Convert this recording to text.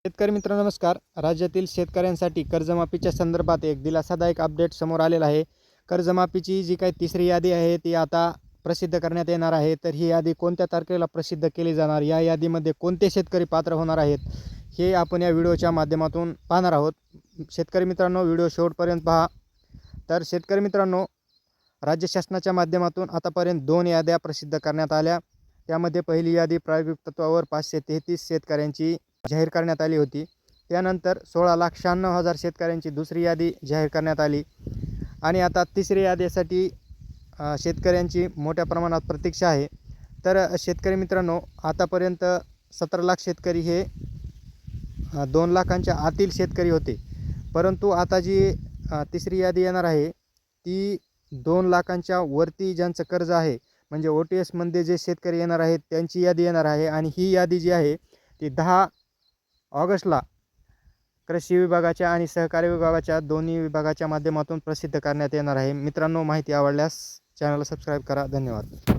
शेतकरी मित्र नमस्कार. राज्यातील शेतकऱ्यांसाठी कर्जमाफीच्या संदर्भात एक दिलासादायक अपडेट समोर आलेला आहे. कर्जमाफीची जी काही तिसरी यादी आहे ती आता प्रसिद्ध करण्यात येणार आहे. तर ही यादी कोणत्या तारखेला प्रसिद्ध केली जाणार, या यादीमध्ये कोणते शेतकरी पात्र होणार आहेत, हे आपण या व्हिडिओच्या माध्यमातून पाहणार आहोत. शेतकरी मित्रांनो, व्हिडिओ शेवटपर्यंत पहा. तर शेतकरी मित्रांनो, राज्य शासनाच्या माध्यमातून आतापर्यंत 2 याद्या प्रसिद्ध करण्यात आल्या. त्यामध्ये पहिली यादी प्रायोगिक तत्त्वावर 533 शेतकऱ्यांची जाहीर करण्यात आली होती. त्यानंतर 16,96,000 शेतकऱ्यांची दुसरी यादी जाहीर करण्यात आली आणि आता तिसरी यादीसाठी शेतकऱ्यांची मोठ्या प्रमाणात प्रतीक्षा आहे. तर शेतकरी मित्रांनो, आतापर्यंत 17 लाख शेतकरी हे 2 लाखांच्या आतील शेतकरी होते. परंतु आता जी तिसरी यादी येणार आहे ती 2 लाखांच्या वरती ज्यांचं कर्ज आहे, म्हणजे OTSमध्ये जे शेतकरी येणार आहेत त्यांची यादी येणार आहे. आणि ही यादी जी आहे ती 10 ऑगस्टला कृषी विभागाच्या आणि सहकारी विभागाच्या दोन्ही विभागाच्या माध्यमातून प्रसिद्ध करण्यात येणार आहे. मित्रांनो, माहिती आवडल्यास चॅनलला सबस्क्राईब करा. धन्यवाद.